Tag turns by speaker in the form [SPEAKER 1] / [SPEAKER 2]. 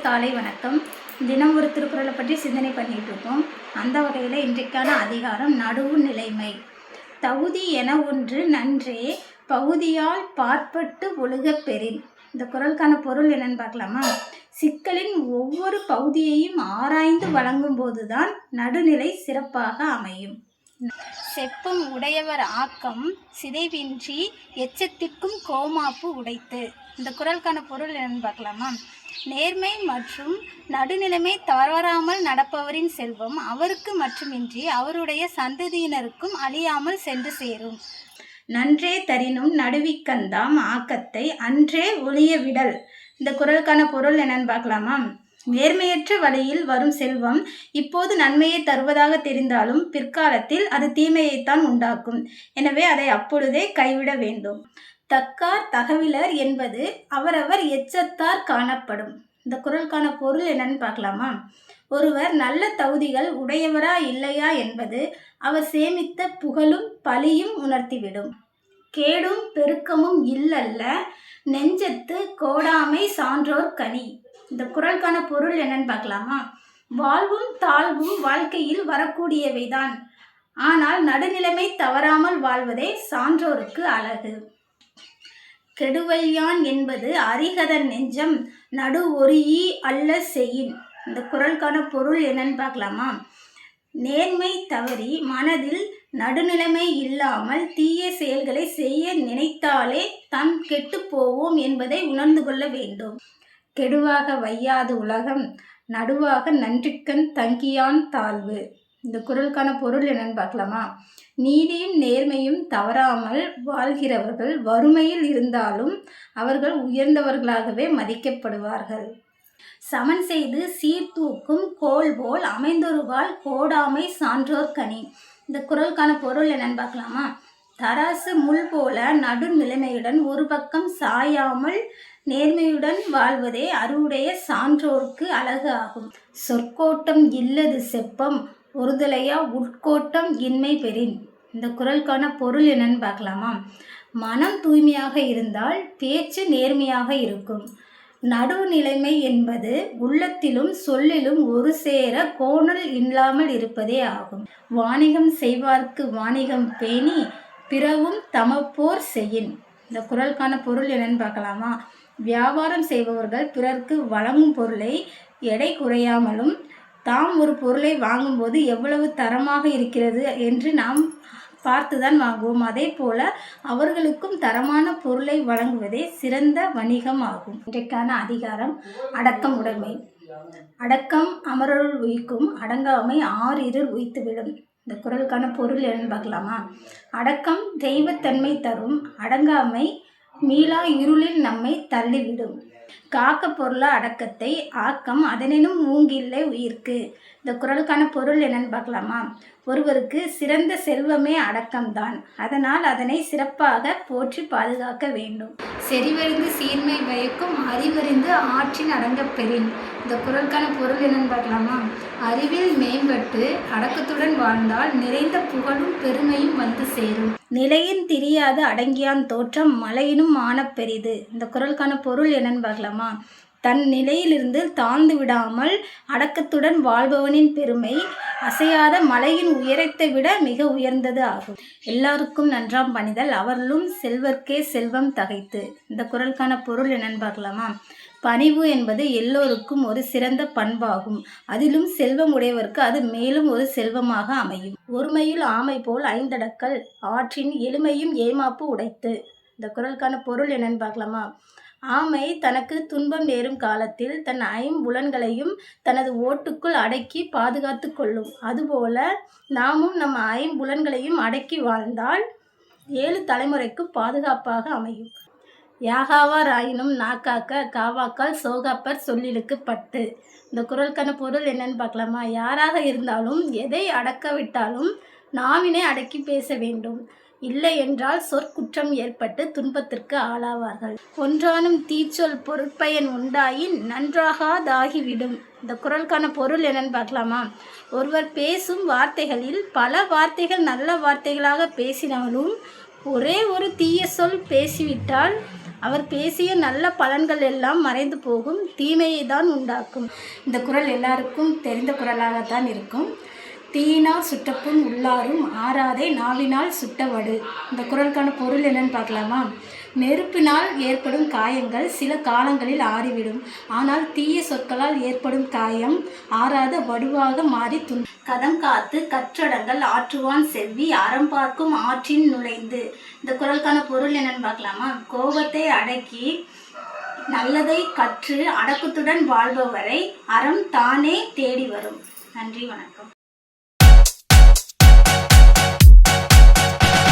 [SPEAKER 1] காலை வணக்கம். தினம் ஒரு திருக்குறளை பற்றி சிந்தனை பண்ணிகிட்டு இருக்கோம். அந்த வகையில் இன்றைக்கான அதிகாரம் நடுவு நிலைமை. தகுதி என ஒன்று நன்றே பகுதியால் பார்ப்பட்டு ஒழுகப் பெறின். இந்த குறளுக்கான பொருள் என்னன்னு பார்க்கலாமா? சிக்கலின் ஒவ்வொரு பகுதியையும் ஆராய்ந்து வழங்கும் போதுதான் நடுநிலை சிறப்பாக அமையும். செப்பம் உடையவர் ஆக்கம் சிதைவின்றி எச்சத்திற்கும் கோமாப்பு உடைத்து. இந்த குறளுக்கான பொருள் என்னன்னு பார்க்கலாமா? நேர்மை மற்றும் நடுநிலைமை தவறாமல் நடப்பவரின் செல்வம் அவருக்கு மட்டுமின்றி அவருடைய சந்ததியினருக்கும் அழியாமல் சென்று சேரும். நன்றே தரினும் நடுவிக்கந்தாம் ஆக்கத்தை அன்றே ஒழிய விடல். இந்த குறளுக்கான பொருள் என்னன்னு பார்க்கலாமா? நேர்மையற்ற வழியில் வரும் செல்வம் இப்போது நன்மையை தருவதாக தெரிந்தாலும் பிற்காலத்தில் அது தீமையைத்தான் உண்டாக்கும். எனவே அதை அப்பொழுதே கைவிட வேண்டும். தக்கார் தகவிலர் என்பது அவரவர் எச்சத்தார் காணப்படும். இந்த குறளுக்கான பொருள் என்னன்னு பார்க்கலாமா? ஒருவர் நல்ல தகுதிகள் உடையவரா இல்லையா என்பது அவர் சேமித்த புகழும் பழியும் உணர்த்திவிடும். கேடும் பெருக்கமும் இல்லல்ல நெஞ்சத்து கோடாமை சான்றோர் கனி. இந்த குறளுக்கான பொருள் என்னன்னு பார்க்கலாமா? வாழ்வும் தாழ்வும் வாழ்க்கையில் வரக்கூடியவைதான். ஆனால் நடுநிலைமை தவறாமல் வாழ்வதே சான்றோருக்கு அழகு. கெடுவல்யான் என்பது அறிகதன் நெஞ்சம் நடு ஒரியி அல்ல செய்யின். இந்த குறளுக்கான பொருள் என்னன்னு பார்க்கலாமா? நேர்மை தவறி மனதில் நடுநிலைமை இல்லாமல் தீய செயல்களை செய்ய நினைத்தாலே தான் கெட்டு போவோம் என்பதை உணர்ந்து கொள்ள வேண்டும். கெடுவாக வையாது உலகம் நடுவாக நன்றிக்கண் தங்கியான் தாழ்வு. இந்த குறளுக்கான பொருள் என்னன்னு பார்க்கலாமா? நீதியும் நேர்மையும் தவறாமல் வாழ்கிறவர்கள் வறுமையில் இருந்தாலும் அவர்கள் உயர்ந்தவர்களாகவே மதிக்கப்படுவார்கள். சமன் செய்து சீர்தூக்கும் கோல் போல் அமைந்தொருவால் கோடாமை சான்றோர் கனி. இந்த குறளுக்கான பொருள் என்னன்னு பார்க்கலாமா? தராசு முள் போல நடுநிலைமையுடன் ஒரு பக்கம் சாயாமல் நேர்மையுடன் வாழ்வதே அறிவுடைய சான்றோருக்கு அழகு ஆகும். சொற்கோட்டம் இல்லது செப்பம் ஒருதலையா உட்கோட்டம் இன்மை பெறின். இந்த குறளுக்கான பொருள் என்னன்னு பார்க்கலாமா? மனம் தூய்மையாக இருந்தால் பேச்சு நேர்மையாக இருக்கும். நடுநிலைமை என்பது உள்ளத்திலும் சொல்லிலும் ஒரு சேர கோணல் இல்லாமல் இருப்பதே ஆகும். வாணிகம் செய்வார்க்கு வாணிகம் பேணி பிறவும் தமப்போர் செய்யின். இந்த குறளுக்கான பொருள் என்னன்னு பார்க்கலாமா? வியாபாரம் செய்பவர்கள் பிறர்க்கு வழங்கும் பொருளை எடை குறையாமலும் தாம் ஒரு பொருளை வாங்கும்போது எவ்வளவு தரமாக இருக்கிறது என்று நாம் பார்த்துதான் வாங்குவோம். அதே போல அவர்களுக்கும் தரமான பொருளை வழங்குவதே சிறந்த வணிகம் ஆகும். இன்றைக்கான அதிகாரம் அடக்கம் உடைமை. அடக்கம் அமரருள் உயிக்கும் அடங்காமை ஆறிருள் உய்த்துவிடும். இந்த குறளுக்கான பொருள் என்னன்னு பார்க்கலாமா? அடக்கம் தெய்வத்தன்மை தரும், அடங்காமை மீளா இருளில் நம்மை தள்ளிவிடும். காக்க பொருள அடக்கத்தை ஆக்கம் அதனினும் மூங்கில்லை உயிர்க்கு. இந்த குறளுக்கான பொருள் என்னன்னு பார்க்கலாமா? ஒருவருக்கு சிறந்த செல்வமே அடக்கம்தான். அதனால் அதனை சிறப்பாக போற்றி பாதுகாக்க வேண்டும். செறிவறிந்து சீர்மை பயக்கும் அறிவறிந்து ஆற்றின் அடங்கப் பெறின். இந்த குறளுக்கான பொருள் என்னன்னு பார்க்கலாமா? அறிவில் மேம்பட்டு அடக்கத்துடன் வாழ்ந்தால் நிறைந்த புகழும் பெருமையும் வந்து சேரும். நிலையின் திரியாது அடங்கியான் தோற்றம் மலையினும் ஆனப் பெரிது. இந்த குறளுக்கான பொருள் என்னன்னு பார்க்கலாமா? தன் நிலையிலிருந்து தாழ்ந்து விடாமல் அடக்கத்துடன் வாழ்பவனின் பெருமை அசையாத மலையின் உயரத்தை விட மிக உயர்ந்தது ஆகும். எல்லாருக்கும் நன்றாம் பணிதல் அவர்களும் செல்வர்க்கே செல்வம் தகைத்து. இந்த குறளுக்கான பொருள் என்னன்னு பார்க்கலாமா? பணிவு என்பது எல்லோருக்கும் ஒரு சிறந்த பண்பாகும். அதிலும் செல்வம் உடையவருக்கு அது மேலும் ஒரு செல்வமாக அமையும். ஒருமையில் ஆமை போல் ஐந்தடக்கல் ஆற்றின் எளிமையும் ஏமாப்பு உடைத்து. இந்த குறளுக்கான பொருள் என்னன்னு பார்க்கலாமா? ஆமை தனக்கு துன்பம் நேரும் காலத்தில் தன் ஐம்புலன்களையும் தனது ஓட்டுக்குள் அடக்கி பாதுகாத்து கொள்ளும். அதுபோல நாமும் நம் ஐம்புலன்களையும் அடக்கி வாழ்ந்தால் 7 தலைமுறைக்கு பாதுகாப்பாக அமையும். யாகாவார் ஆயினும் நாக்காக்க காவாக்கால் சோகாப்பர் சொல்லிலுக்கு பட்டு. இந்த குறளுக்கான பொருள் என்னன்னு பார்க்கலாமா? யாராக இருந்தாலும் எதை அடக்க விட்டாலும் நாவினை அடக்கி பேச வேண்டும். இல்லை என்றால் சொற்குற்றம் ஏற்பட்டு துன்பத்திற்கு ஆளாவார்கள். ஒன்றானும் தீச்சொல் பொருட்பயன் உண்டாயின் நன்றாகாதாகிவிடும். இந்த குறளுக்கான பொருள் என்னன்னு பார்க்கலாமா? ஒருவர் பேசும் வார்த்தைகளில் பல வார்த்தைகள் நல்ல வார்த்தைகளாக பேசினாலும் ஒரே ஒரு தீய சொல் பேசிவிட்டால் அவர் பேசிய நல்ல பலன்கள் எல்லாம் மறைந்து போகும், தீமையை தான் உண்டாக்கும். இந்த குறள் எல்லாருக்கும் தெரிந்த குறளாகத்தான் இருக்கும். தீயினால் சுட்டப்புண் உள்ளாரும் ஆறாதே நாவினால் சுட்டவடு. இந்த குறளுக்கான பொருள் என்னன்னு பார்க்கலாமா? நெருப்பினால் ஏற்படும் காயங்கள் சில காலங்களில் ஆறிவிடும், ஆனால் தீய சொற்களால் ஏற்படும் காயம் ஆறாத வடுவாக மாறி கதம் காத்து கற்றடங்கள் ஆற்றுவான் செவ்வி அறம் பார்க்கும் ஆற்றின் நுழைந்து. இந்த குறளுக்கான பொருள் என்னன்னு பார்க்கலாமா? கோபத்தை அடக்கி நல்லதை கற்று அடக்கத்துடன் வாழ்பவரை அறம் தானே தேடி வரும். நன்றி, வணக்கம்.